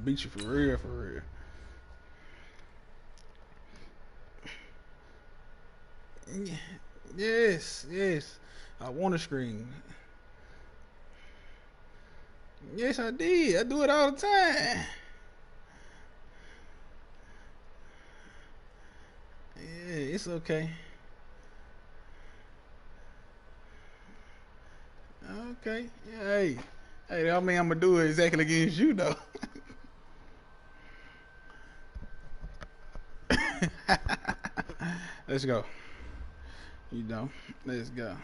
beat you for real, for real. Yes, yes. I want to scream. Yes, I did. I do it all the time. Yeah, it's okay. Okay. Yeah, hey. Hey, that mean I'm gonna do it exactly against you though. Let's go. You know, let's go.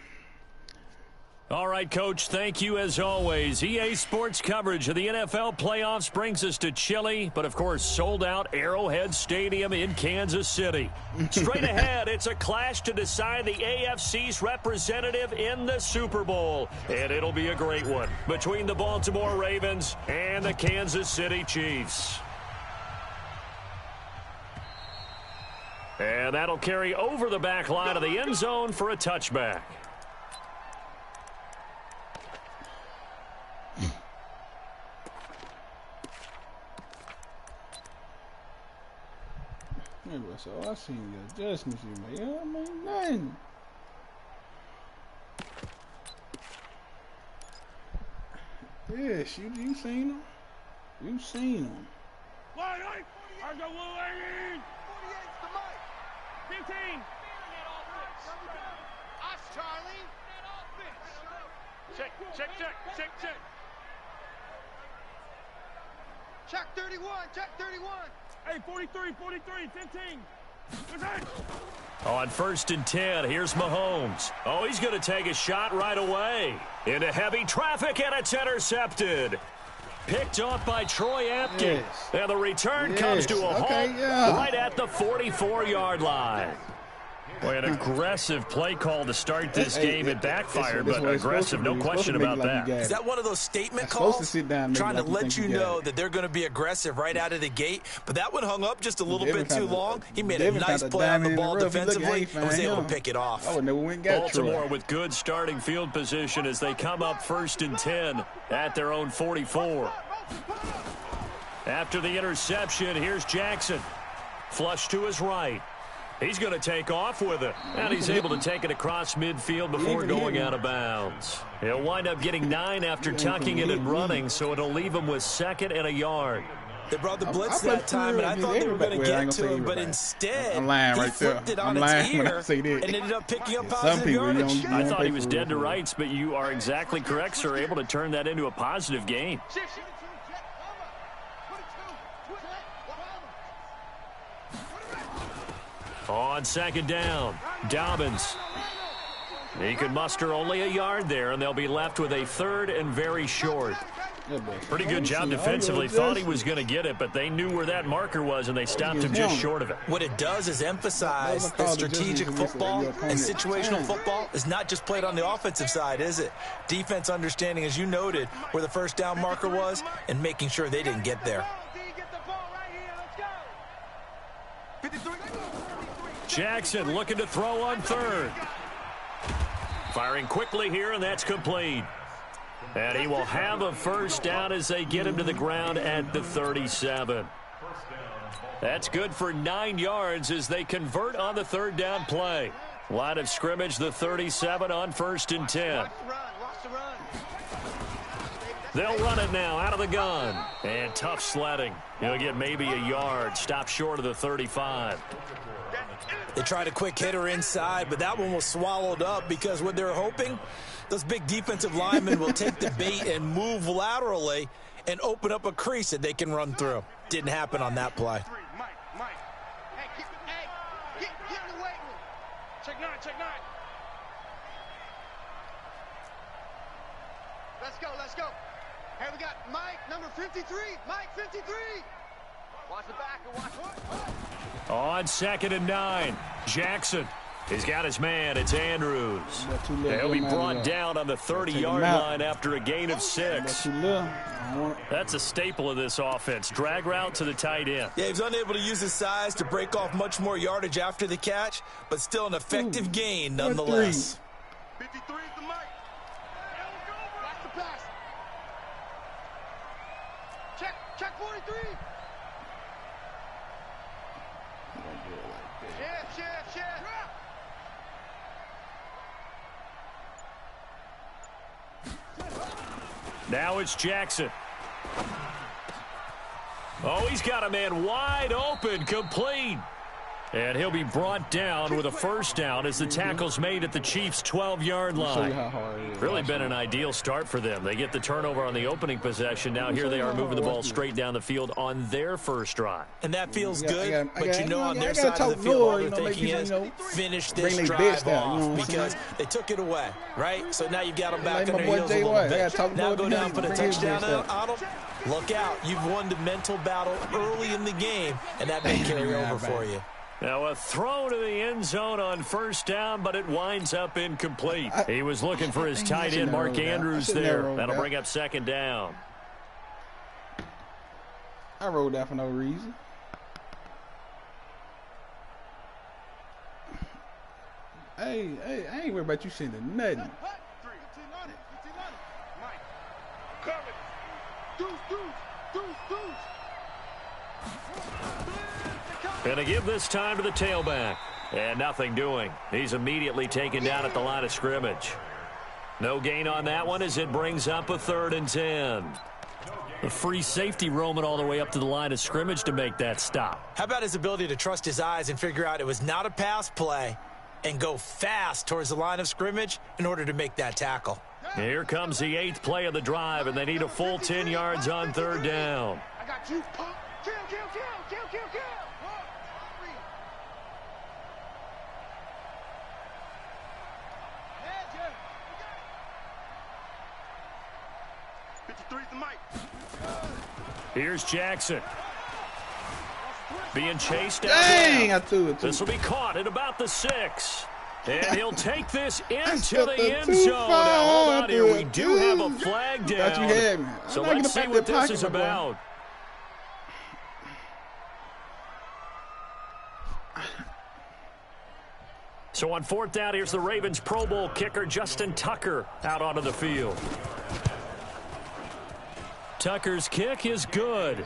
All right, Coach, thank you as always. EA Sports coverage of the NFL playoffs brings us to chilly, but of course sold-out Arrowhead Stadium in Kansas City. Straight ahead, it's a clash to decide the AFC's representative in the Super Bowl, and it'll be a great one between the Baltimore Ravens and the Kansas City Chiefs. And that'll carry over the back line of the end zone for a touchback. So I seen the adjustments you made. I mean, nothing. Yes, you seen them. You seen them. Line 8. I go 18. 48's the mic. 15. Us, Charlie. Check. Check 31. Check 31. Hey, 43, 15. On 1st and 10, here's Mahomes. Oh, he's going to take a shot right away. Into heavy traffic, and it's intercepted. Picked off by Troy Apke. Yes. And the return comes to a halt right at the 44-yard line. Boy, an aggressive play call to start this game. It backfired, but aggressive, no question about that. Is that one of those statement calls? Trying to let you know that they're going to be aggressive right out of the gate. But that one hung up just a little bit too long. He made a nice play on the ball defensively and was able to pick it off. Baltimore with good starting field position as they come up 1st and 10 at their own 44. After the interception, here's Jackson. Flush to his right. He's going to take off with it, and he's able to take it across midfield before going out of bounds. He'll wind up getting 9 after tucking it and running, so it'll leave him with 2nd and a yard. They brought the blitz that time, and I thought they were going to get to him, but instead he flipped it on its ear and ended up picking up positive yardage. I thought he was dead to rights, but you are exactly correct, sir, able to turn that into a positive gain. On 2nd down, Dobbins. He could muster only a yard there, and they'll be left with a 3rd and very short. Pretty good job defensively. Thought he was going to get it, but they knew where that marker was, and they stopped him just short of it. What it does is emphasize that strategic football and situational football is not just played on the offensive side, is it? Defense understanding, as you noted, where the 1st down marker was and making sure they didn't get there. Jackson looking to throw on 3rd. Firing quickly here, and that's complete. And he will have a 1st down as they get him to the ground at the 37. That's good for 9 yards as they convert on the 3rd down play. Line of scrimmage, the 37 on 1st and 10. They'll run it now out of the gun. And tough sledding. He'll get maybe a yard. Stop short of the 35. They tried a quick hitter inside, but that one was swallowed up because what they're hoping, those big defensive linemen will take the bait and move laterally and open up a crease that they can run through. Didn't happen on that play. Get in the weight room. Check 9. Let's go. Hey, we got Mike, number 53. Mike, 53. Watch the back and watch what? On 2nd and 9, Jackson. He's got his man. It's Andrews. He'll be brought down on the 30-yard line after a gain of 6. That's a staple of this offense. Drag route to the tight end. Yeah, he was unable to use his size to break off much more yardage after the catch, but still an effective gain nonetheless. 53 is the mic. Watch the pass. Check. Check 43. Chef. Now it's Jackson. Oh, he's got a man wide open, complete. And he'll be brought down with a first down as the tackle's made at the Chiefs' 12-yard line. Really been an ideal start for them. They get the turnover on the opening possession. Now here they are moving the ball straight down the field on their first drive. And that feels good, but you know on their side of the field, all they're thinking is finish this drive off because they took it away, right? So now you've got them back on their heels a little bit. Now go down, put a touchdown on them. Look out. You've won the mental battle early in the game, and that may carry over for you. Now a throw to the end zone on first down, but it winds up incomplete. He was looking for his tight end, Mark Andrews, there. That'll bring up second down. I rolled that for no reason. Hey, I ain't worried about you sending nothing. Gonna give this time to the tailback. And nothing doing. He's immediately taken down at the line of scrimmage. No gain on that one as it brings up a 3rd and 10. A free safety roaming all the way up to the line of scrimmage to make that stop. How about his ability to trust his eyes and figure out it was not a pass play and go fast towards the line of scrimmage in order to make that tackle. Here comes the 8th play of the drive, and they need a full 10 yards on 3rd down. I got you. Kill. 53's the mic. Here's Jackson. Being chased out. Dang, I threw it. This will be caught at about the 6. And he'll take this into the end zone. Now, hold on here. We do have a flag down. So let's see what this is about. So on 4th down, here's the Ravens Pro Bowl kicker, Justin Tucker, out onto the field. Tucker's kick is good.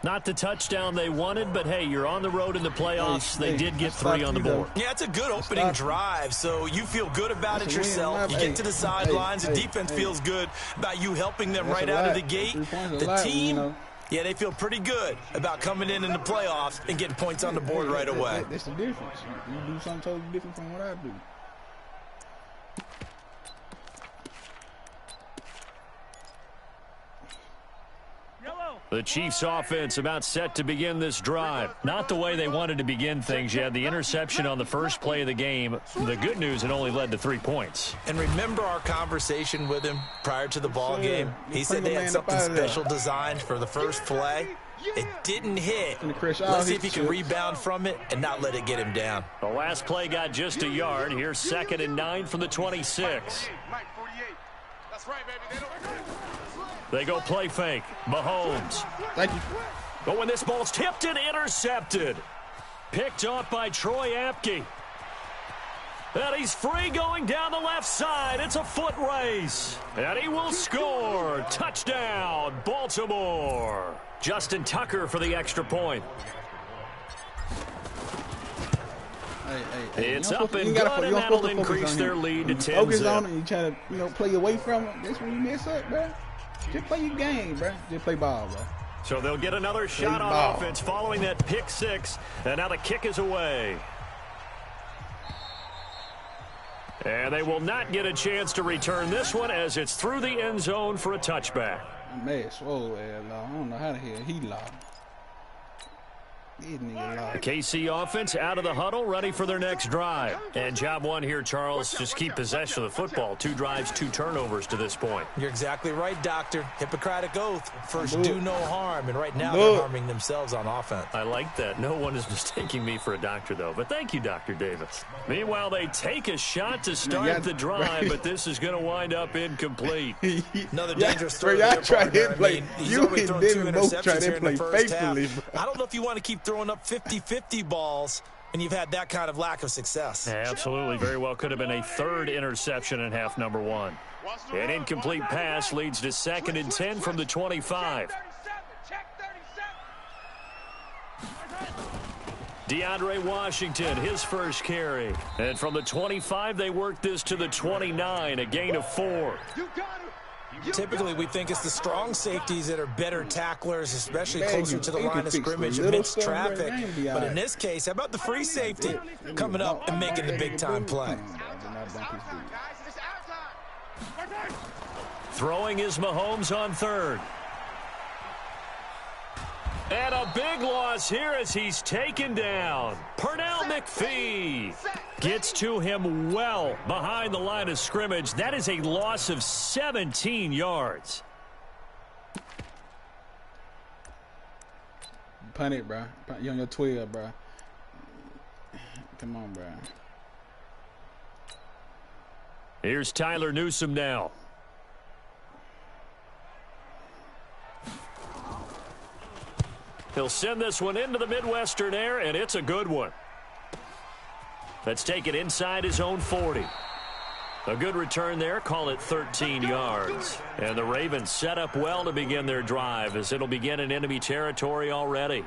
Not the touchdown they wanted, but hey, you're on the road in the playoffs. They did get 3 on the board. Yeah, it's a good opening drive, so you feel good about it yourself. You get to the sidelines. The defense feels good about you helping them right out of the gate. The team, yeah, they feel pretty good about coming in the playoffs and getting points on the board right away. That's the difference. You do something totally different from what I do. The Chiefs offense about set to begin this drive. Not the way they wanted to begin things. You had the interception on the first play of the game. The good news, it only led to 3 points. And remember our conversation with him prior to the ball game? He said they had something special designed for the first play. It didn't hit. Let's see if he can rebound from it and not let it get him down. The last play got just a yard. Here's 2nd and 9 from the 26. That's right, baby. They go play fake. Mahomes. Thank you. But when this ball's tipped and intercepted. Picked off by Troy Apke. And he's free going down the left side. It's a foot race. And he will score. Touchdown, Baltimore. Justin Tucker for the extra point. It's up and good, and that'll increase their lead to 10. Focus on it, and you try to, play away from it. That's when you mess up, bro. Just play your game, bro. Just play ball, bro. So they'll get another shot on offense following that pick 6, and now the kick is away. And they will not get a chance to return this one as it's through the end zone for a touchback. Man, swole ass law. I don't know how the hell he lost. The KC offense out of the huddle, ready for their next drive. And job one here, Charles, just keep possession of the football. 2 drives, 2 turnovers to this point. You're exactly right, Doctor. Hippocratic oath. First, do no harm. And right now, they're harming themselves on offense. I like that. No one is mistaking me for a doctor, though. But thank you, Dr. Davis. Meanwhile, they take a shot to start the drive, but this is going to wind up incomplete. Another dangerous throw. Y'all try to play. You and David both try to play faithfully. I don't know if you want to keep throwing up 50-50 balls and you've had that kind of lack of success. Absolutely. Very well could have been a 3rd interception in half number 1. An incomplete pass leads to 2nd and 10 from the 25. DeAndre Washington, his first carry. And from the 25, they work this to the 29, a gain of 4. Typically, we think it's the strong safeties that are better tacklers, especially closer to the line of scrimmage amidst traffic. But in this case, how about the free safety coming up and making the big-time play? Throwing is Mahomes on third. And a big loss here as he's taken down. Pernell McPhee gets to him well behind the line of scrimmage. That is a loss of 17 yards. Punt it, bro. You on your 12, bro. Come on, bro. Here's Tyler Newsome now. He'll send this one into the Midwestern air, and it's a good one. Let's take it inside his own 40. A good return there. Call it 13 yards. And the Ravens set up well to begin their drive as it'll begin in enemy territory already.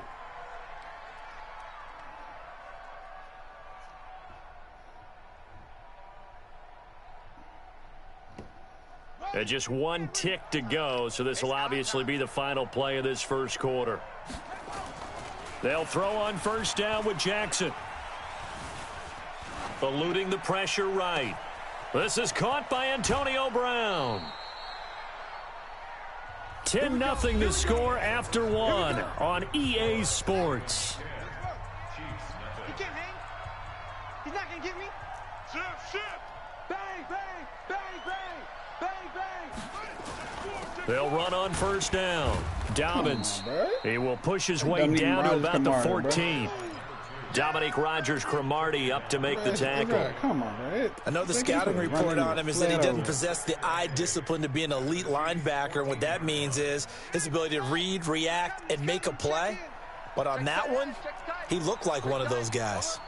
And just one tick to go, so this will obviously be the final play of this first quarter. They'll throw on first down with Jackson. Eluding the pressure right. This is caught by Antonio Brown. 10-0 the score after one on EA Sports. He can't hang. He's not going to get me. Shift. Bang, bang, bang, bang, bang, bang. They'll run on first down. Dobbins. He will push his way down to about the 14. Dominique Rodgers-Cromartie up to make the tackle. Come on, man. I know the scouting report on him is that he doesn't possess the eye discipline to be an elite linebacker. And what that means is his ability to read, react, and make a play. But on that one, he looked like one of those guys.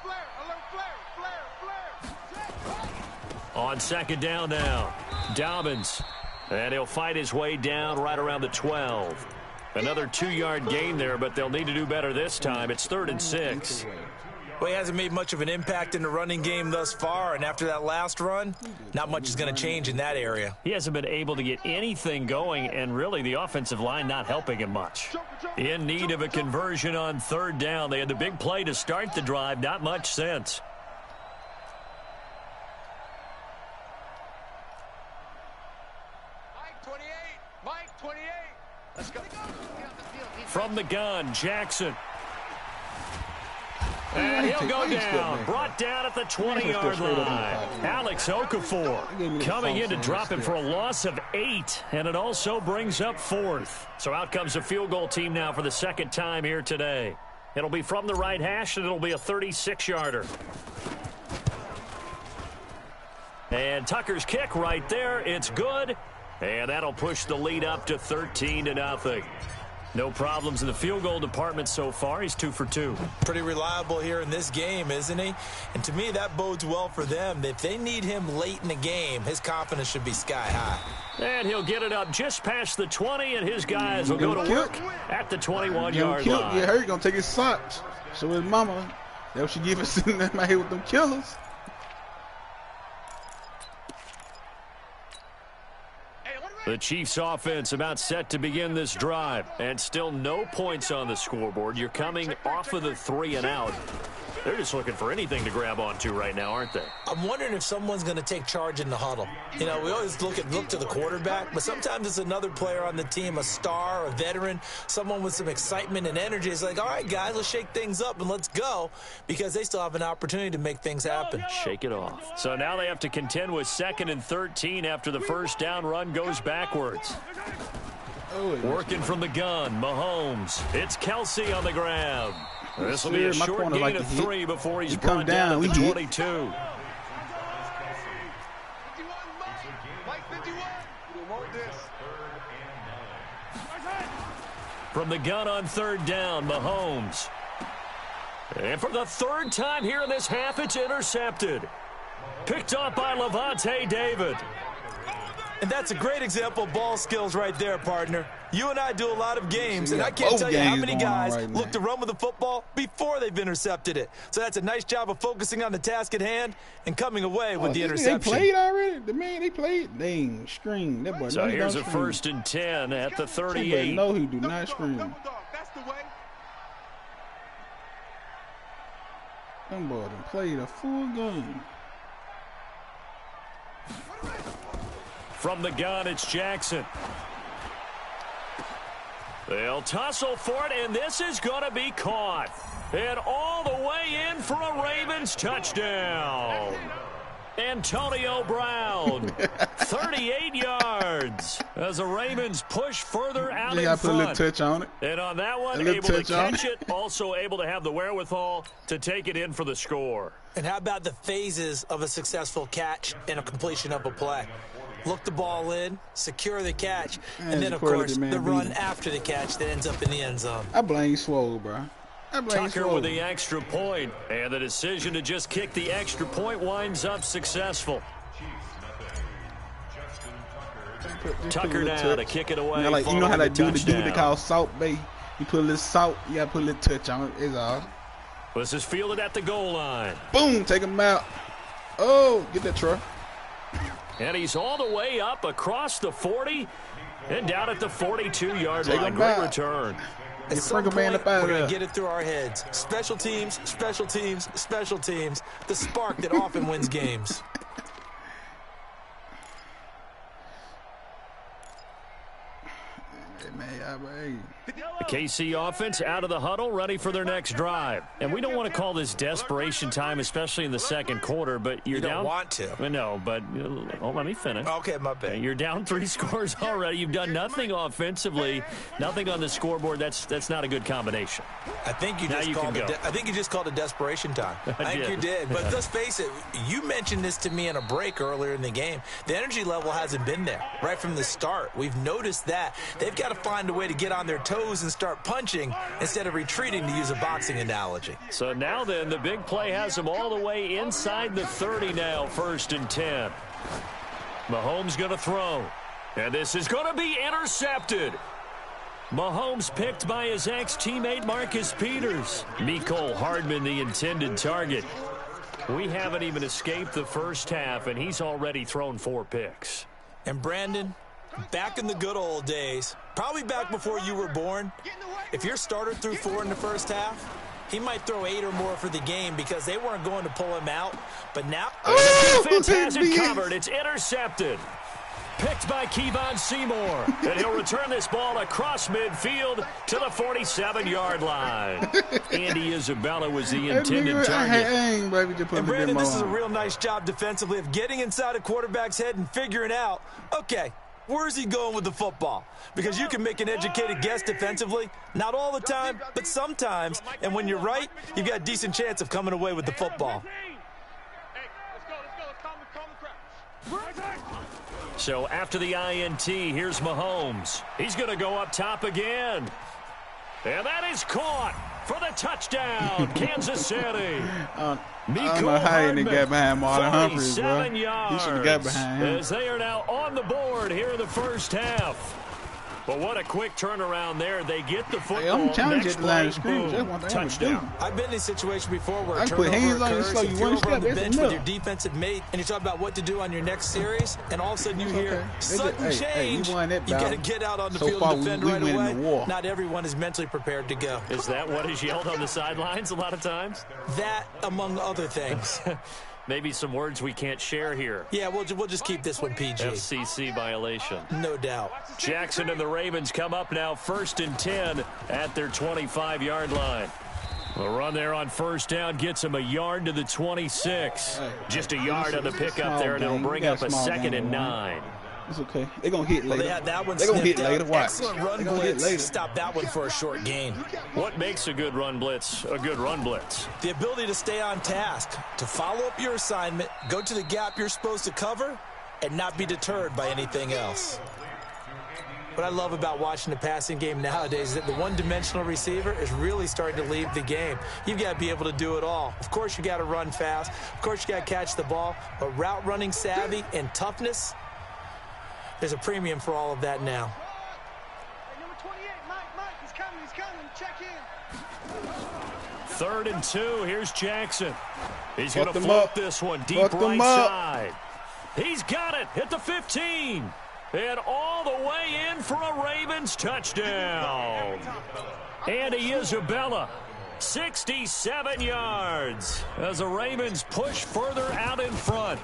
On second down now, Dobbins. And he'll fight his way down right around the 12. Another 2-yard gain there, but they'll need to do better this time. It's 3rd and 6. Well, he hasn't made much of an impact in the running game thus far, and after that last run, not much is going to change in that area. He hasn't been able to get anything going, and really the offensive line not helping him much. In need of a conversion on 3rd down. They had the big play to start the drive, not much since. Mike 28. Let's go. From the gun, Jackson. And he'll go down. Brought down at the 20-yard line. Alex Okafor coming in to drop him for a loss of 8. And it also brings up 4th. So out comes the field goal team now for the second time here today. It'll be from the right hash, and it'll be a 36-yarder. And Tucker's kick right there. It's good. And that'll push the lead up to 13-0. No problems in the field goal department so far. He's 2 for 2. Pretty reliable here in this game, isn't he? And to me, that bodes well for them. If they need him late in the game, his confidence should be sky high. And he'll get it up just past the 20, and his guys will go to work at the 21-yard line. Get hurt, gonna take his socks. So his mama, that's what she give us in my head with them killers. The Chiefs offense about set to begin this drive, and still no points on the scoreboard. You're coming off of the 3 and out. They're just looking for anything to grab onto right now, aren't they? I'm wondering if someone's going to take charge in the huddle. You know, we always look to the quarterback, but sometimes it's another player on the team, a star, a veteran, someone with some excitement and energy. It's like, all right, guys, let's shake things up and let's go, because they still have an opportunity to make things happen. Shake it off. So now they have to contend with 2nd and 13 after the first down run goes backwards. Working from the gun, Mahomes. It's Kelsey on the grab. This will be a short gain of 3 before he's brought down at the 22. From the gun on 3rd down, Mahomes. And for the 3rd time here in this half, it's intercepted. Picked up by Levante David. And that's a great example of ball skills right there, partner. You and I do a lot of games, and I can't tell you how many guys look to run with the football before they've intercepted it. So that's a nice job of focusing on the task at hand and coming away with the interception. They played already? The man, they played? They ain't scream. That boy, so here's a 1st and 10 at the 38. No, he do not scream. Them boy done played a full game. From the gun, it's Jackson. They'll tussle for it, and this is going to be caught. And all the way in for a Ravens touchdown. Antonio Brown, 38 yards as the Ravens push further out in front. Put a little touch on it. And on that one, able to catch it, also able to have the wherewithal to take it in for the score. And how about the phases of a successful catch and a completion of a play? Look the ball in, secure the catch, and then, of course, the run after the catch that ends up in the end zone. I blame Swole, bro. Tucker with the extra point, and the decision to just kick the extra point winds up successful. Tucker now to kick it away. You know how they do the dude they call Salt Bay? You put a little salt, you got to put a little touch on it. It's all. This is fielded at the goal line. Boom, take him out. Oh, get that truck. And he's all the way up across the 40 and down at the 42-yard line. Great return. At some point, we're going to get it through our heads. Special teams, special teams, special teams. The spark that often wins games. The KC offense out of the huddle, ready for their next drive. And we don't want to call this desperation time, especially in the second quarter, but you're down. You don't want to. No, but let me finish. Okay, my bad. You're down 3 scores already. You've done nothing offensively, nothing on the scoreboard. That's not a good combination. I think you just called it desperation time. I think you did. But let's face it, you mentioned this to me in a break earlier in the game. The energy level hasn't been there right from the start. We've noticed that. They've got to find a way to get on their toes and start punching instead of retreating, to use a boxing analogy. So now then, the big play has them all the way inside the 30 now, 1st and 10. Mahomes going to throw. And this is going to be intercepted. Mahomes picked by his ex-teammate Marcus Peters. Mecole Hardman, the intended target. We haven't even escaped the first half, and he's already thrown 4 picks. And Brandon, back in the good old days, probably back before you were born, if your starter threw 4 in the first half, he might throw 8 or more for the game because they weren't going to pull him out. But now, the defense has it covered. It's intercepted. Picked by Kevon Seymour. And he'll return this ball across midfield to the 47-yard line. Andy Isabella was the intended target. And Brandon, this is a real nice job defensively of getting inside a quarterback's head and figuring out, okay, where's he going with the football? Because you can make an educated guess defensively. Not all the time, but sometimes. And when you're right, you've got a decent chance of coming away with the football. So after the INT, here's Mahomes. He's going to go up top again. And that is caught for the touchdown, Kansas City. I don't know how he got behind Marlon Humphreys, bro. He should have got behind him. As they are now on the board here in the first half. But what a quick turnaround there. They get the football. I'm challenging at the line of boom, scrimmage. touchdown. I've been in a situation before where I put hands on you, slow you one step. On the bench with your defensive mate, and you talk about what to do on your next series, and all of a sudden you hear sudden change. You got to get out on the field and defend right away. Not everyone is mentally prepared to go. Is that what is yelled on the sidelines a lot of times? That, among other things. Maybe some words we can't share here. Yeah, we'll just keep this one PG. FCC violation. No doubt. Jackson and the Ravens come up now 1st and 10 at their 25-yard line. The run there on first down gets him a yard to the 26. Just a yard on the pickup there, and it'll bring up a 2nd and 9. It's okay. They're going to hit later. They had that one. They're going to hit later. Watch. Excellent run blitz. Stop that one for a short gain. What makes a good run blitz a good run blitz? The ability to stay on task, to follow up your assignment, go to the gap you're supposed to cover, and not be deterred by anything else. What I love about watching the passing game nowadays is that the one-dimensional receiver is really starting to leave the game. You've got to be able to do it all. Of course, you got to run fast. Of course, you got to catch the ball. But route running savvy and toughness, there's a premium for all of that now. check in. 3rd and 2. Here's Jackson. He's going to Fucked him float up. this one deep Fucked him right up. side. He's got it at the 15. And all the way in for a Ravens touchdown. Andy Isabella, 67 yards as the Ravens push further out in front.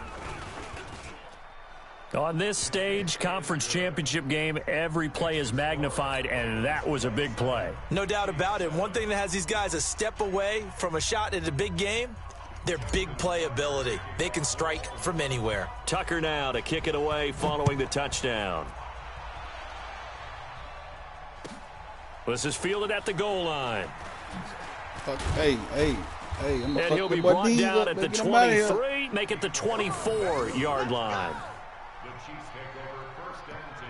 On this stage, conference championship game, every play is magnified, and that was a big play. No doubt about it. One thing that has these guys a step away from a shot at a big game, their big play ability. They can strike from anywhere. Tucker now to kick it away following the touchdown. This is fielded at the goal line. Hey, I'm And he'll be brought down at the 23, make it the 24-yard line. The Chiefs take over 1st and 10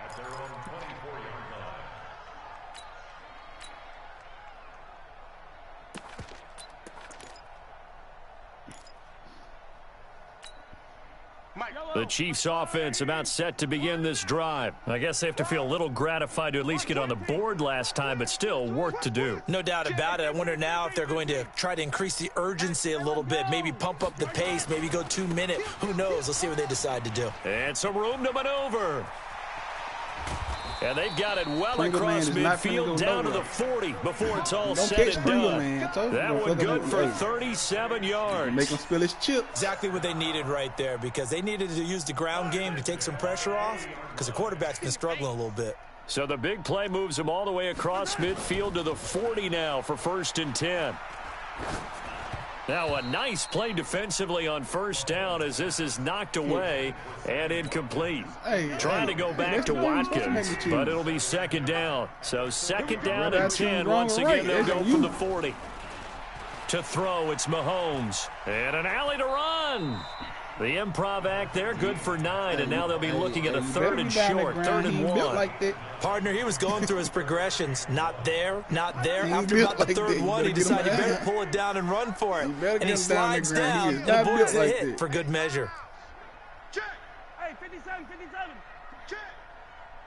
at their own 24-yard line. The Chiefs offense about set to begin this drive. I guess they have to feel a little gratified to at least get on the board last time, but still work to do. No doubt about it. I wonder now if they're going to try to increase the urgency a little bit, maybe pump up the pace, maybe go 2-minute. Who knows? Let's see what they decide to do. And some room to maneuver. And they've got it well Pringle across man is not midfield finna go down to nowhere. the 40 before it's all Don't said catch and Pringle, done. man. I told you, That don't one fuck good with for me. 37 yards. Make him spill his chip. Exactly what they needed right there, because they needed to use the ground game to take some pressure off, because the quarterback's been struggling a little bit. So the big play moves them all the way across midfield to the 40 now for 1st and 10. Now a nice play defensively on 1st down as this is knocked away and incomplete. Trying to go back to Watkins, but it'll be 2nd down. So 2nd down and 10. Once again, they'll go from the 40. To throw, it's Mahomes. And an alley to run. The improv act there, good for 9, and now they'll be looking at a 3rd and short, 3rd and 1. Like that. Partner, he was going through his progressions. Not there, not there. He After built about the like 3rd that. one, You he better get him decided he better down. pull it down and run for it. better And he get him down the slides ground. down He is and not avoids built the like hit that. for good measure. Check. Hey, 57, 57. Check.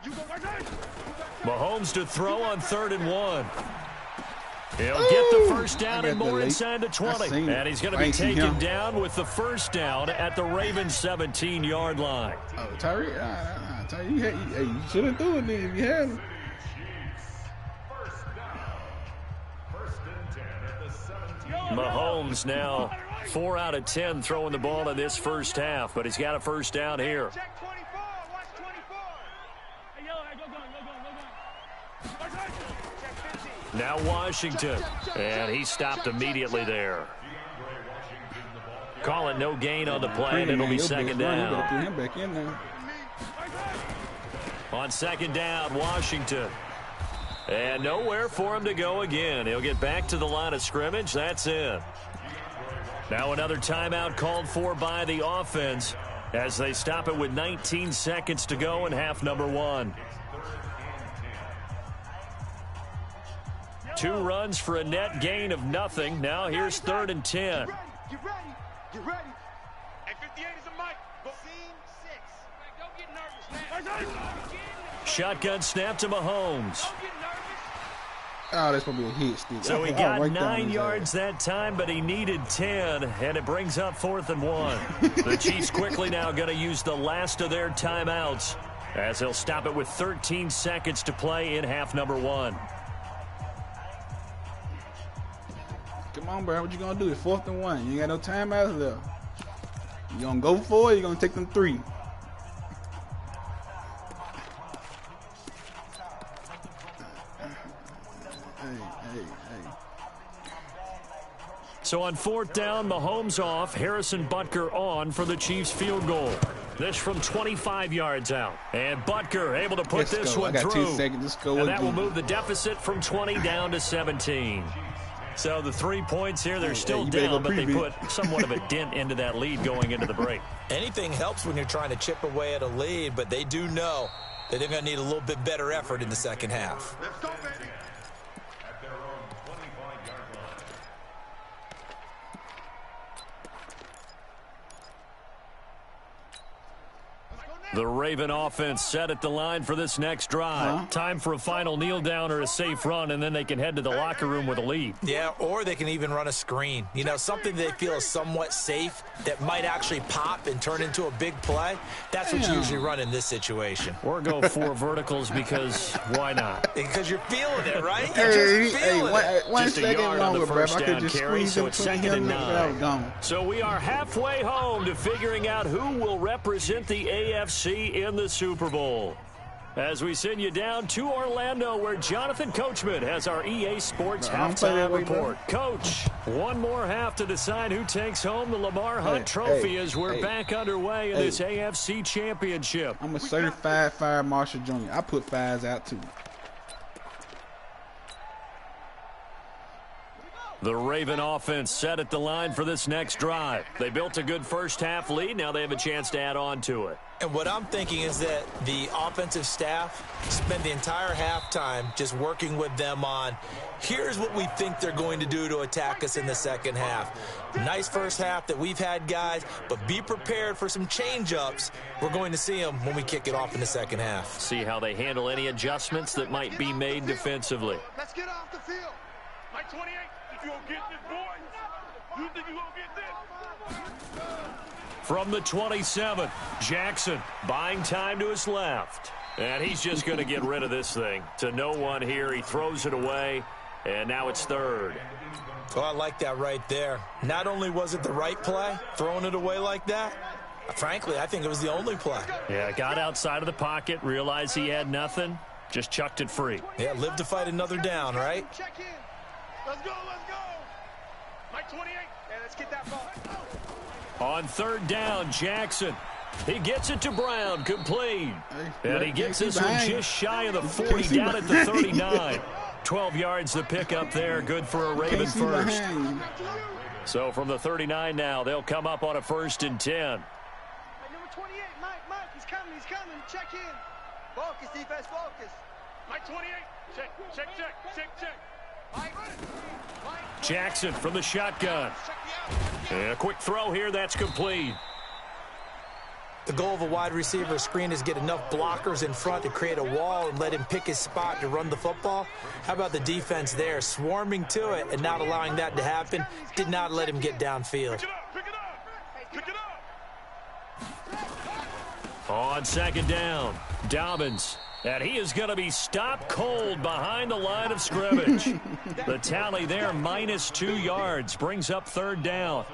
You go right there. Mahomes to throw on 3rd and 1. He'll get the 1st down and more inside the 20. And he's going to be taken down with the 1st down at the Ravens 17-yard line. Oh, Tyree, you shouldn't do it then if you had him. Mahomes now 4 out of 10 throwing the ball in this 1st half, but he's got a 1st down here. Check 24. Watch 24. Hey, yo, hey, go. Check 50. Now Washington, and he stopped immediately there. Call it no gain on the play, and it'll be 2nd down. You better put him back in there. On 2nd down, Washington. And nowhere for him to go again. He'll get back to the line of scrimmage. That's it. Now another timeout called for by the offense as they stop it with 19 seconds to go in half number 1. 2 runs for a net gain of nothing. Now here's 3rd and 10. Get ready. Hey, 58 is a mic. Scene 6. Don't get nervous, man. Shotgun snap to Mahomes. Don't get nervous. Oh, that's going to be a hit, Steve. So he got 9 yards that time, but he needed 10, and it brings up 4th and 1. The Chiefs quickly now going to use the last of their timeouts as they'll stop it with 13 seconds to play in half number 1. Come on, bro. What you going to do? It's 4th and 1. You ain't got no timeouts left. You going to go for it? You going to take them 3? So on 4th down, Mahomes off, Harrison Butker on for the Chiefs field goal. This from 25 yards out. And Butker able to put this one through. 2 seconds. Let's go And again. that will move the deficit from 20 down to 17. So the 3 points here, they're still down, but they put somewhat of a dent into that lead going into the break. Anything helps when you're trying to chip away at a lead, but they do know that they're going to need a little bit better effort in the 2nd half. Let's go, baby. At their own 25-yard line. Let's go The Raven offense set at the line for this next drive. Time for a final kneel down or a safe run, and then they can head to the locker room with a lead. Yeah, or they can even run a screen. You know, something they feel is somewhat safe that might actually pop and turn into a big play. That's what you usually run in this situation. Or go 4 verticals because why not? Because you're feeling it, right? You're just feeling it. One Just a second yard on the longer, bro. first I could down just carry, squeeze so him it's between 2nd and him and I was 9. gone. So we are halfway home to figuring out who will represent the AFC in the Super Bowl. As we send you down to Orlando, where Jonathan Coachman has our EA Sports halftime report. Coach, one more half to decide who takes home the Lamar Hunt Trophy as we're back underway in this AFC Championship. I'm a certified fire marshal junior. I put fires out too. The Raven offense set at the line for this next drive. They built a good first half lead. Now they have a chance to add on to it. And what I'm thinking is that the offensive staff spent the entire halftime just working with them on, here's what we think they're going to do to attack us in the second half. Nice first half that we've had, guys, but be prepared for some change-ups. We're going to see them when we kick it off in the second half. See how they handle any adjustments that might be made defensively. Let's get off the field. Mike 28, if you gonna get this, boy, you think you gonna get this? From the 27, Jackson buying time to his left. And he's just going to get rid of this thing. To no one here. He throws it away, and now it's 3rd. Oh, I like that right there. Not only was it the right play, throwing it away like that, frankly, I think it was the only play. Yeah, got outside of the pocket, realized he had nothing, just chucked it free. Yeah, live to fight another down, right? Check in. Let's go, let's go. Mike 28. Yeah, let's get that ball. On 3rd down, Jackson. He gets it to Brown, complete. And he gets this one just shy of the 40, down at the 39. 12 yards to pick up there, good for a Raven first. So from the 39 now, they'll come up on a 1st and 10. Hey, number 28, Mike, he's coming, check in. Focus, defense, focus. Mike 28, check. Mike. Jackson from the shotgun. And a quick throw here, that's complete. The goal of a wide receiver screen is get enough blockers in front to create a wall and let him pick his spot to run the football. How about the defense there, swarming to it and not allowing that to happen? Did not let him get downfield. Pick it up. On 2nd down, Dobbins. And he is going to be stopped cold behind the line of scrimmage. The tally there, -2 yards, brings up 3rd down.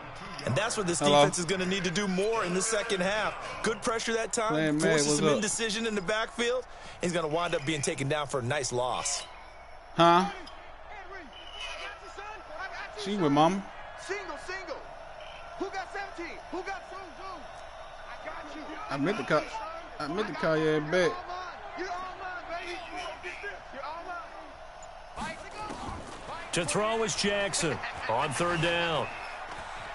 And that's what this defense is going to need to do more in the second half. Good pressure that time, forces some indecision in the backfield. He's going to wind up being taken down for a nice loss. Huh? She with mama. Single. Who got 17? Who got 2? I got you. I meant to call you in bed. You're all mine, baby. You're all mine. To throw is Jackson on 3rd down.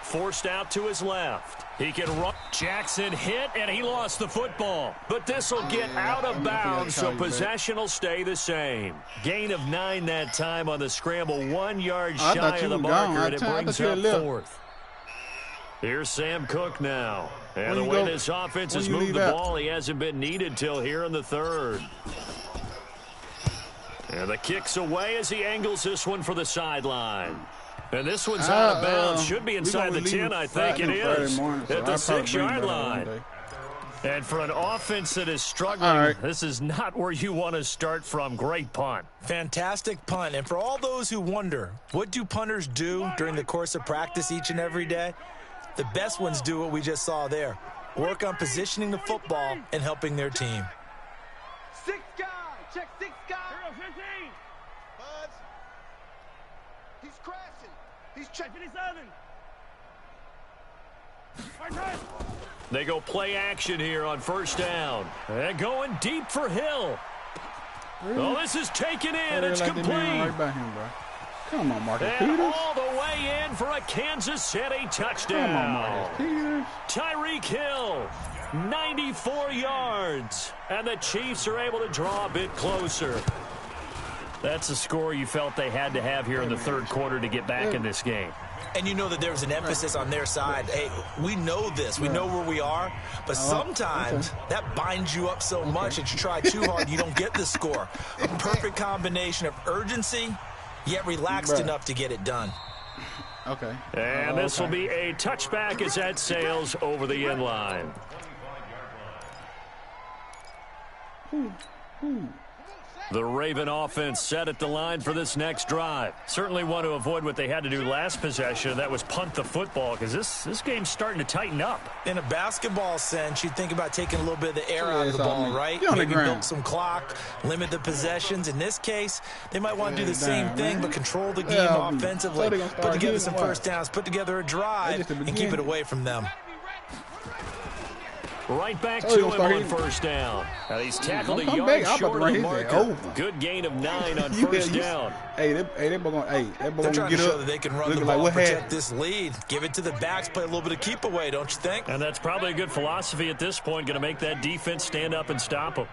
Forced out to his left. He can run. Jackson hit, and he lost the football. But this will get out of bounds, so possession will stay the same. Gain of 9 that time on the scramble. 1 yard shy of the marker, and it brings up 4th. Here's Sam Cook now. And the way this offense has moved the ball, he hasn't been needed till here in the 3rd. And the kick's away as he angles this one for the sideline. And this one's out of bounds. Should be inside the 10, I think it is. At the 6-yard line. And for an offense that is struggling, this is not where you want to start from. Great punt. Fantastic punt. And for all those who wonder, what do punters do during the course of practice each and every day? The best ones do what we just saw there. Work on positioning the football and helping their team. 6 guy. Check 6 guy. 15. Buzz. He's crashing. He's checking his oven. They go play action here on 1st down. And going deep for Hill. Oh, this is taken in. It's complete. Right by him, bro. Come on, Marcus and Peters. all the way in for a Kansas City touchdown. Come on, Marcus Peters. Tyreek Hill, 94 yards. And the Chiefs are able to draw a bit closer. That's a score you felt they had to have here in the third quarter to get back in this game. And you know that there's an emphasis on their side. Hey, we know this. We know where we are. But sometimes that binds you up so much that you try too hard, you don't get the score. A perfect combination of urgency, yet relaxed enough to get it done. Okay. And this will be a touchback as that sails over the end line. The Raven offense set at the line for this next drive. Certainly want to avoid what they had to do last possession. That was punt the football, because this game's starting to tighten up. In a basketball sense, you think about taking a little bit of the air out of the ball, right? Maybe milk some clock, limit the possessions. In this case, they might want to do the same thing, but control the game offensively. Put together some first downs, put together a drive, and keep it away from them. Right back to him on first down. Now he's tackled a yard short of the marker. Good gain of 9 on first down. They're trying to show that they can run the ball, protect this lead. Give it to the backs, play a little bit of keep away, don't you think? And that's probably a good philosophy at this point, going to make that defense stand up and stop them.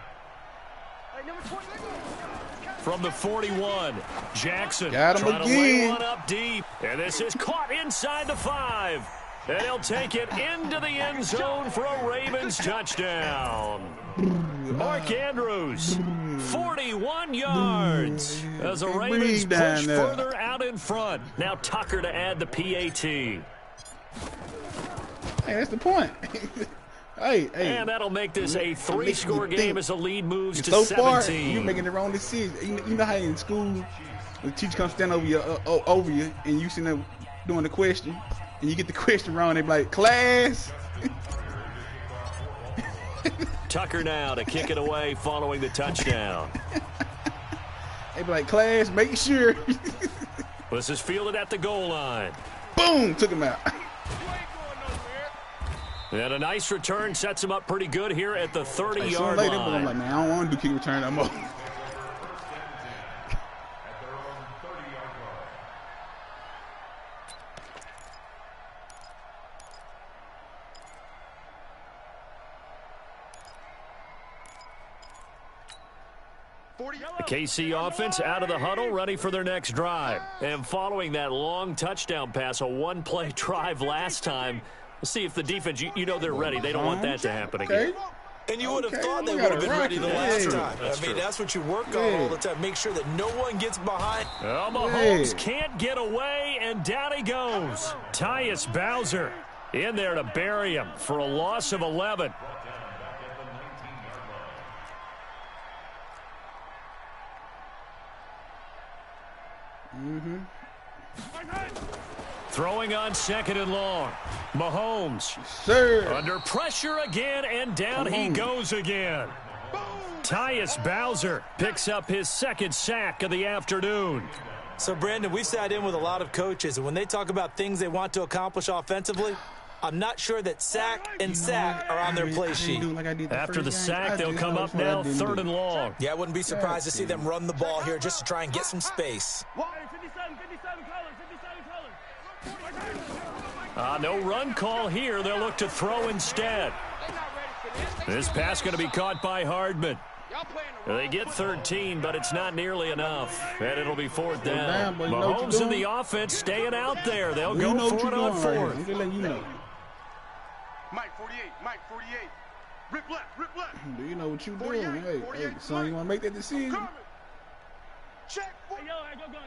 From the 41, Jackson trying to lay one up deep. And this is caught inside the 5. And he'll take it into the end zone for a Ravens touchdown. Mark Andrews, 41 yards as the Ravens push further out in front. Now Tucker to add the PAT. Hey, that's the point. And that'll make this a 3-score game as the lead moves to so 17. Far, you're making the wrong decision. You know how in school, the teacher comes stand over you, and you sitting there doing the question. And you get the question wrong, they be like, class. Tucker now to kick it away following the touchdown. They be like, class, make sure. This is fielded at the goal line. Boom, took him out. And a nice return sets him up pretty good here at the 30-yard line. I'm like, man, I don't want to do kick return no more. The KC offense out of the huddle, ready for their next drive. And following that long touchdown pass, a one-play drive last time, let's see if the defense, you know they're ready. They don't want that to happen again. And you would have thought they would have been ready the last time. I mean, that's what you work on all the time. Make sure that no one gets behind. Well, Mahomes can't get away, and down he goes. Tyus Bowser in there to bury him for a loss of 11. Throwing on 2nd and long. Mahomes under pressure again, and down he goes again. Tyus Bowser picks up his 2nd sack of the afternoon. So, Brandon, we sat in with a lot of coaches, and when they talk about things they want to accomplish offensively, I'm not sure that sack and sack are on their play sheet. After the sack, they'll come up now 3rd and long. Yeah, I wouldn't be surprised to see them run the ball here just to try and get some space. No run call here. They'll look to throw instead. This pass going to be caught by Hardman. They get 13, but it's not nearly enough. And it'll be 4th down. Mahomes and the offense staying out there. They'll go for it on 4th. Mike 48, Mike 48. Rip left. Do you know what you're doing? Hey, son, you want to make that decision? Check. Go gun.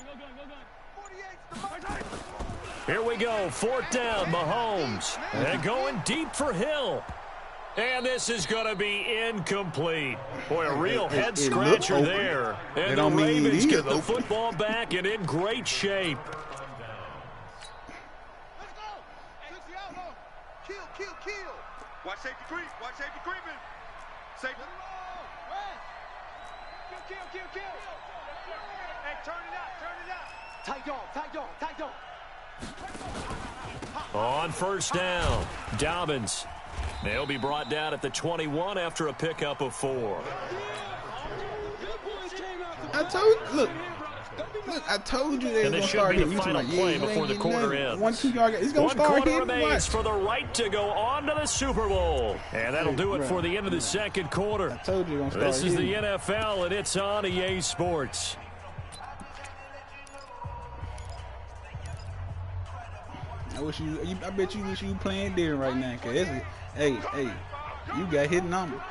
48. Here we go, 4th down, Mahomes. And going deep for Hill. And this is going to be incomplete. Boy, a real head-scratcher there. And the Ravens get the football back and in great shape. Let's go. Kill. Watch safety creeping. Safety. Kill. Hey, turn it out. Tight dog. On 1st down, Dobbins. They'll be brought down at the 21 after a pickup of 4. I told you they and this should be the final play before the quarter ends. 1-2 yard. It's going to start quarter here. remains for the right to go on to the Super Bowl. And that'll do it for the end of the 2nd quarter. I told you This is the NFL, and it's on EA Sports. I bet you wish you playing there right now, cause hey, you got hit number.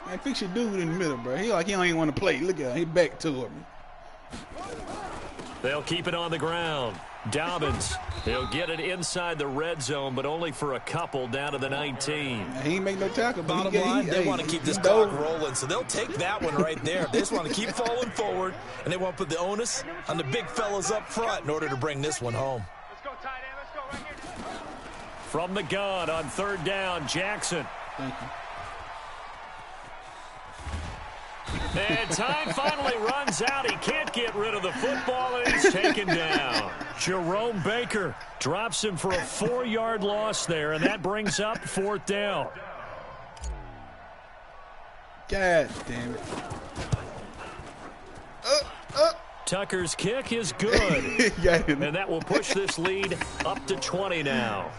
Man, fix your dude in the middle, bro. He don't even want to play. Look at him. He back to him. They'll keep it on the ground. Dobbins, he'll get it inside the red zone, but only for a couple down to the 19. He ain't make no tackle. Bottom line, they want to keep this clock rolling, so they'll take that one right there. They just want to keep falling forward, and they want to put the onus on the big fellas up front in order to bring this one home. Let's go, tight end. Let's go right here. From the gun on 3rd down, Jackson. Thank you. And time finally runs out. He can't get rid of the football, and he's taken down. Jerome Baker drops him for a 4-yard loss there, and that brings up 4th down. God damn it. Tucker's kick is good. And that will push this lead up to 20 now.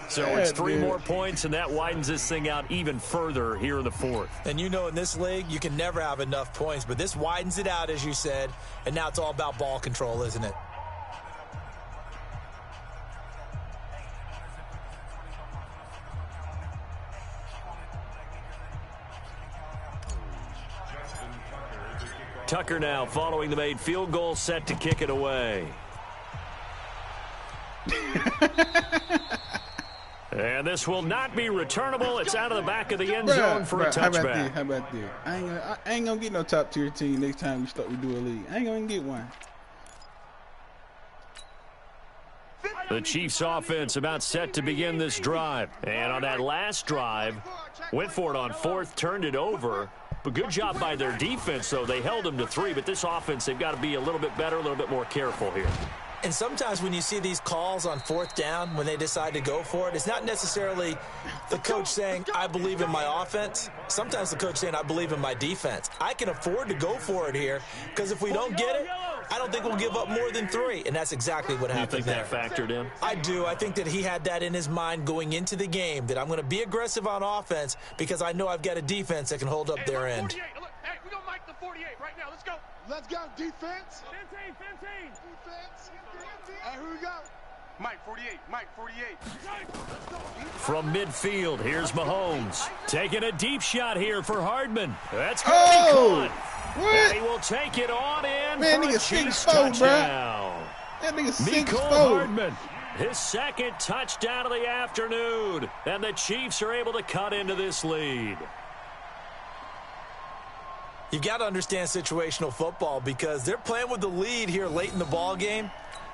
So it's 3 more points, and that widens this thing out even further here in the 4th. And you know, in this league, you can never have enough points, but this widens it out, as you said, and now it's all about ball control, isn't it? Tucker now following the made field goal, set to kick it away. And this will not be returnable. It's out of the back of the end zone for a touchback. How about this? I ain't gonna get no top tier team next time we do a league. I ain't gonna get one. The Chiefs offense about set to begin this drive. And on that last drive, went for it on 4th, turned it over. But good job by their defense, though. They held them to 3, but this offense, they've got to be a little bit better, a little bit more careful here. And sometimes when you see these calls on 4th down, when they decide to go for it, it's not necessarily the coach saying, I believe in my offense. Sometimes the coach saying, I believe in my defense. I can afford to go for it here, because if we don't get it, I don't think we'll give up more than 3. And that's exactly what happened there. You think that factored in? I do. I think that he had that in his mind going into the game, that I'm going to be aggressive on offense because I know I've got a defense that can hold up their end. Hey, we're going to mic the 48 right now. Let's go. Let's go, defense. 15. Defense. Hey, who we got? Mike 48. Mike 48. From midfield, here's Mahomes. Taking a deep shot here for Hardman. That's good. Oh! What? And he will take it on in Man, for a nigga Chiefs 6'4", touchdown. That nigga Mecole 6'4". Hardman, his 2nd touchdown of the afternoon. And the Chiefs are able to cut into this lead. You've got to understand situational football because they're playing with the lead here late in the ball game.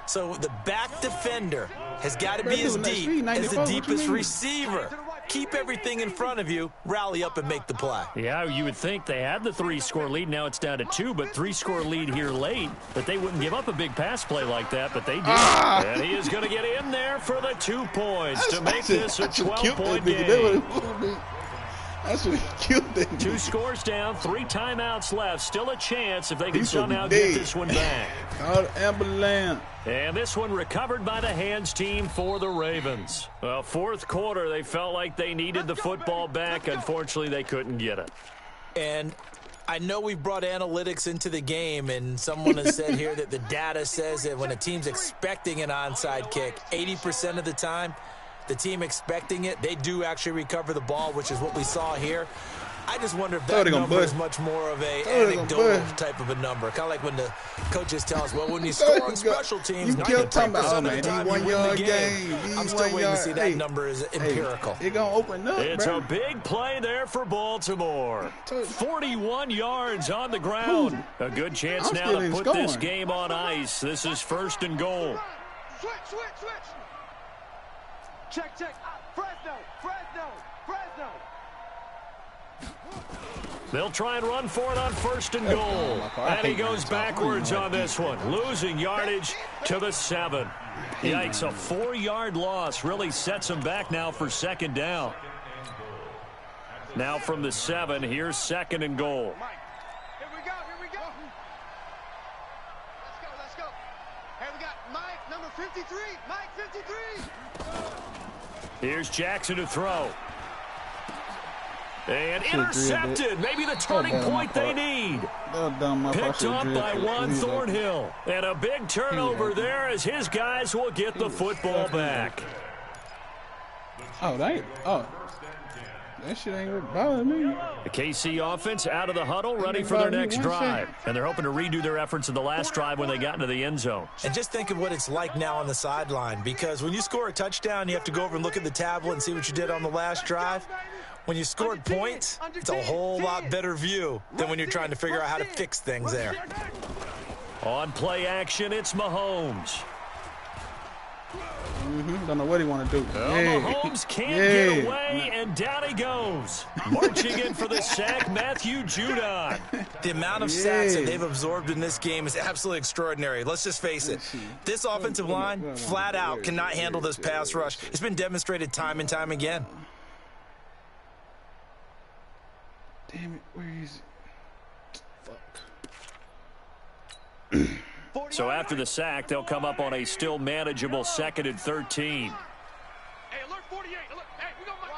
So the back defender has got to be as deep as the deepest receiver. Keep everything in front of you, rally up and make the play. Yeah, you would think they had the 3-score lead. Now it's down to 2, but 3-score lead here late. That they wouldn't give up a big pass play like that, but they did. And he is going to get in there for the 2 points to make this a 12-point game. I should have killed that. 2 scores down, 3 timeouts left. Still a chance if they can somehow get this one back. Call the ambulance. And this one recovered by the hands team for the Ravens. Well, 4th quarter, they felt like they needed the football back. Unfortunately, they couldn't get it. And I know we've brought analytics into the game, and someone has said here that the data says that when a team's expecting an onside kick, 80% of the time, the team expecting it, they do actually recover the ball, which is what we saw here. I just wonder if that number is much more of a anecdotal type of a number. Kind of like when the coaches tell us, well, when you score on special teams, 93% of the time you win the game. I'm still waiting to see that number is empirical. It's going to open up, It's a big play there for Baltimore. 41 yards on the ground. A good chance now to put this game on ice. This is 1st and goal. Switch. Check. Fresno. They'll try and run for it on 1st and goal. And he goes backwards on this one, losing yardage to the 7. Yikes, a 4-yard loss really sets him back now for 2nd down. Now from the 7, here's 2nd and goal. Here we go. Let's go. Hey, we got Mike, number 53. Mike 53. Here's Jackson to throw. And intercepted. Maybe the turning point they need. Picked up by Juan Thornhill. And a big turnover there as his guys will get the football back. Oh, that shit ain't bothering me. The KC offense out of the huddle, ready for their next drive. And they're hoping to redo their efforts in the last drive when they got into the end zone. And just think of what it's like now on the sideline, because when you score a touchdown, you have to go over and look at the tablet and see what you did on the last drive. When you scored points, it's a whole lot better view than when you're trying to figure out how to fix things there. On play action, it's Mahomes. Don't know what he want to do. Mahomes can't get away, and down he goes. Marching in for the sack, Matthew Judon. The amount of sacks that they've absorbed in this game is absolutely extraordinary. Let's just face it. This offensive line, flat out, cannot handle this pass rush. It's been demonstrated time and time again. Damn it, where is it? Fuck. So after the sack, they'll come up on a still manageable 2nd and 13. Hey, alert 48. Alert. Hey, we got Mike.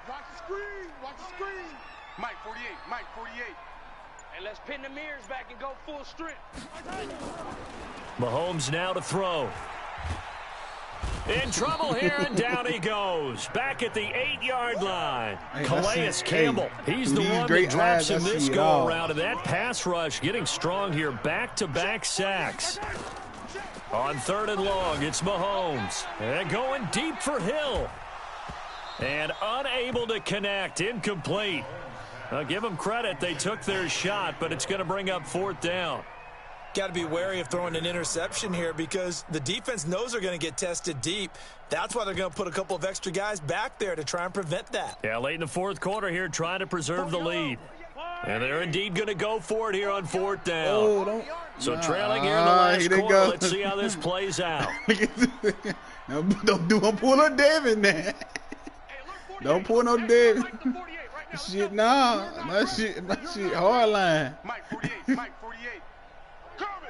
Watch the screen. Watch the screen. Mike 48. Mike 48. And let's pin the mirrors back and go full strength. Mahomes now to throw. In trouble here, and down he goes. Back at the 8-yard line. Calais Campbell. He's the one that drops him this go-around. And that pass rush getting strong here. Back-to-back sacks. On 3rd and long, it's Mahomes. And going deep for Hill. And unable to connect. Incomplete. I'll give them credit. They took their shot, but it's going to bring up 4th down. Got to be wary of throwing an interception here because the defense knows they're going to get tested deep. That's why they're going to put a couple of extra guys back there to try and prevent that. Yeah, late in the 4th quarter here, trying to preserve the lead. And they're indeed going to go for it here on 4th down. So trailing here in the last quarter. Let's see how this plays out. Don't pull no Devin, man. Don't pull no Devin. Shit, nah. My shit hard line. Mike 48. Mike 48. Coming.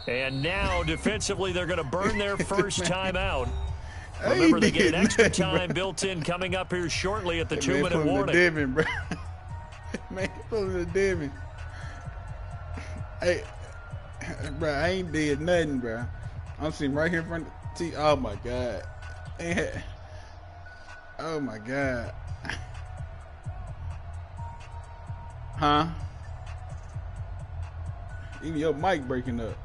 And now, defensively, they're going to burn their first timeout. Remember, they get an extra time built in coming up here shortly at the 2-minute warning. Devin, bro. Man, pull the Devin. Hey, bro, I ain't did nothing, bro. I'm sitting right here in front of the TV. Oh, my God. Oh, my God. Huh? Even your mic breaking up.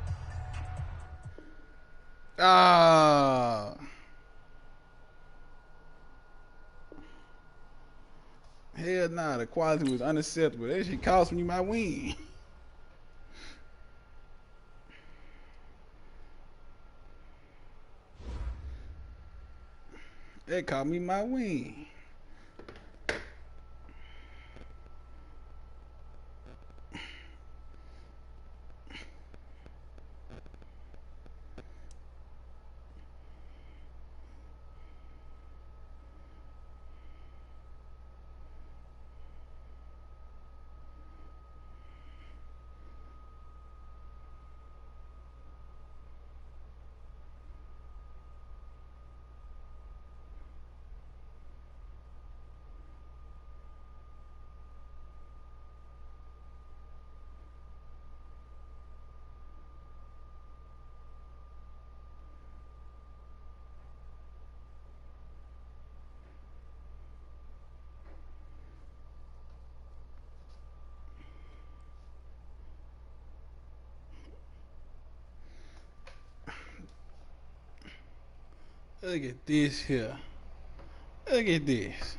Ah. Hell nah, the quality was unacceptable. That shit cost me my win. That cost me my win. Look at this here. Look at this.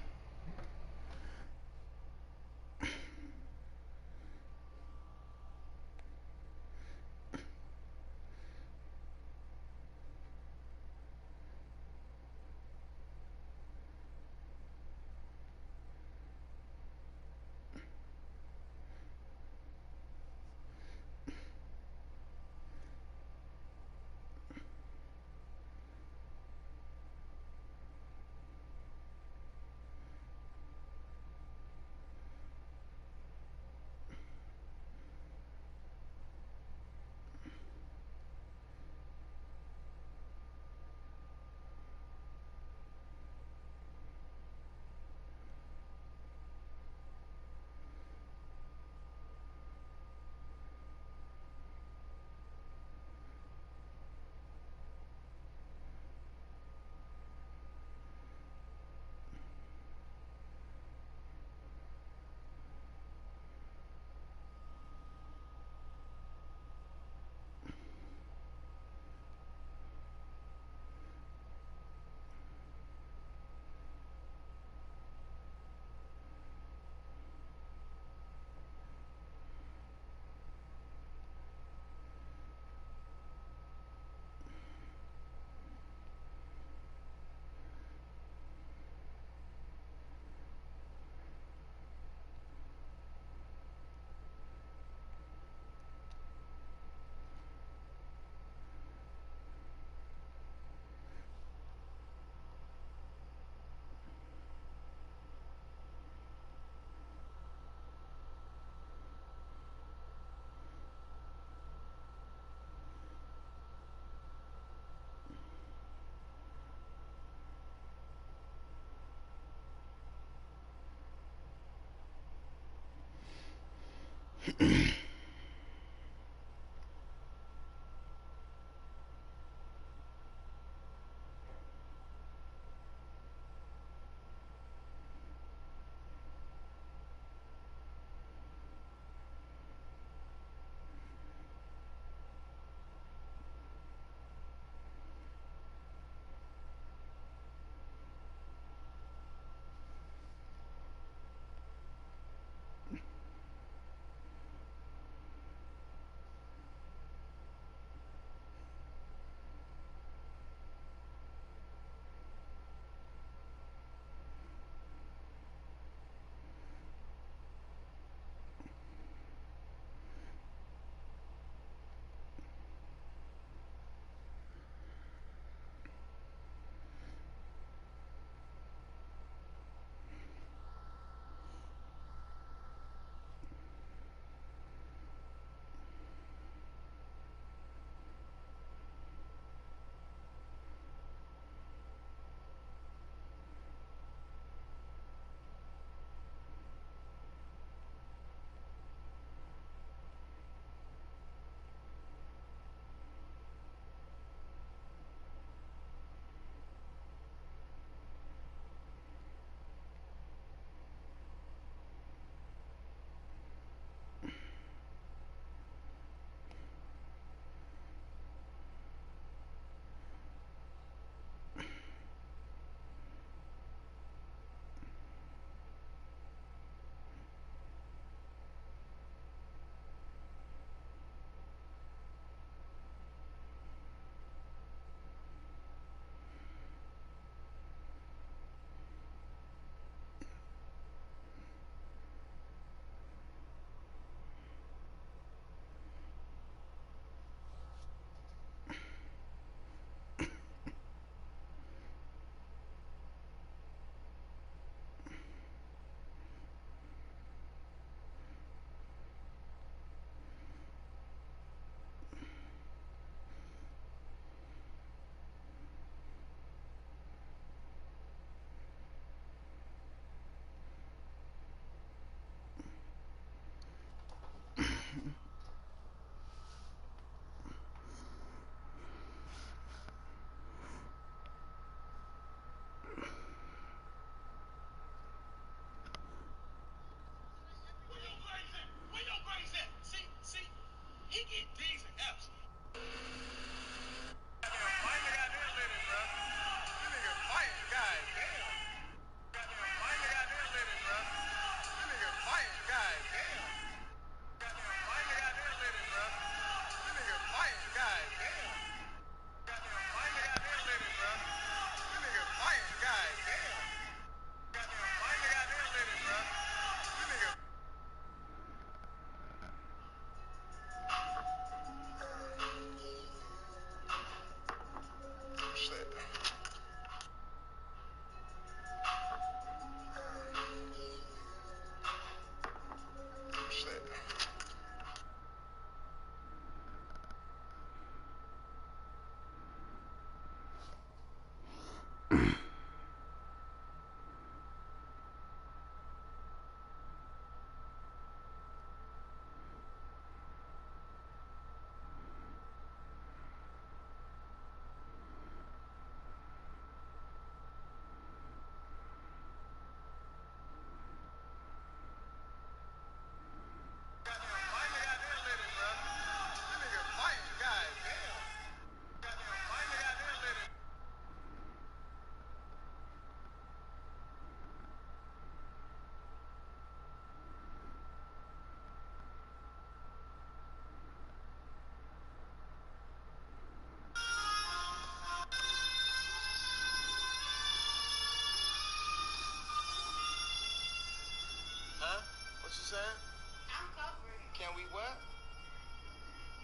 What you saying? I'm covered. Can we what?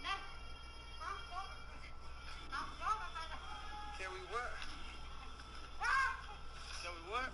No. I'm covered. I'm covered. Can we what? Can we what?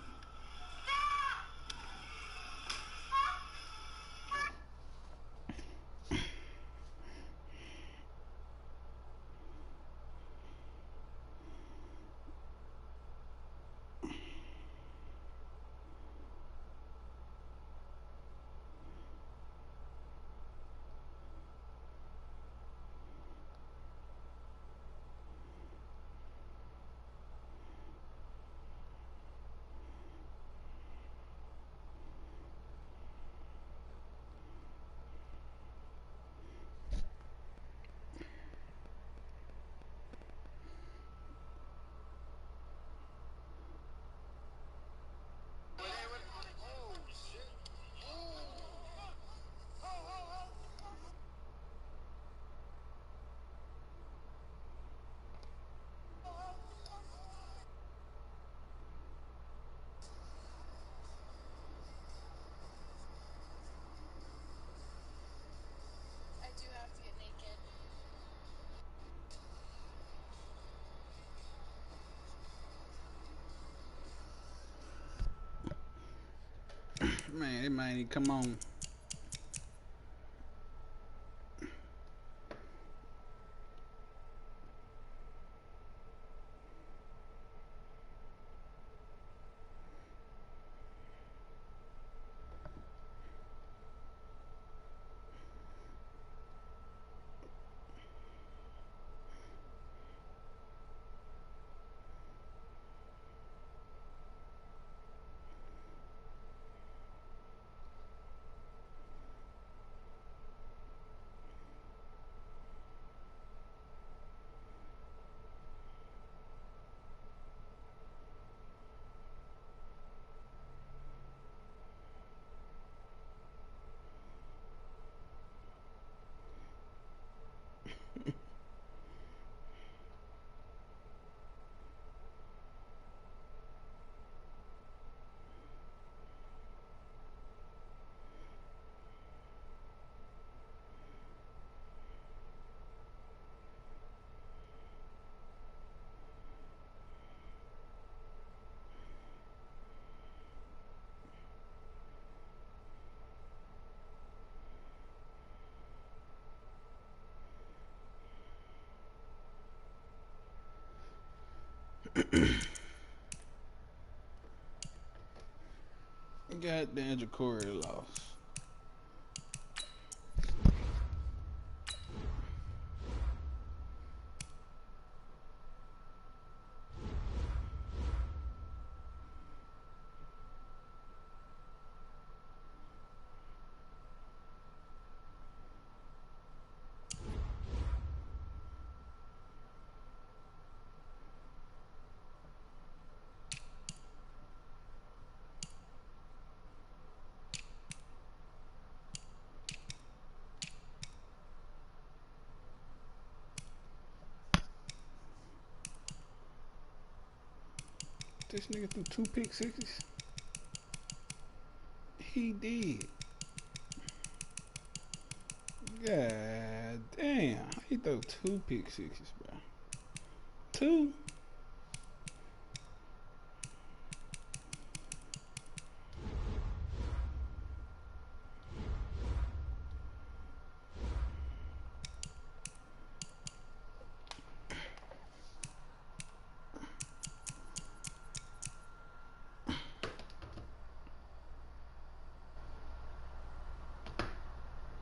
Man, it might even come on. Goddamn, Jacory lost. This nigga threw 2 pick sixes. He did. God damn. He threw 2 pick sixes, bro. 2?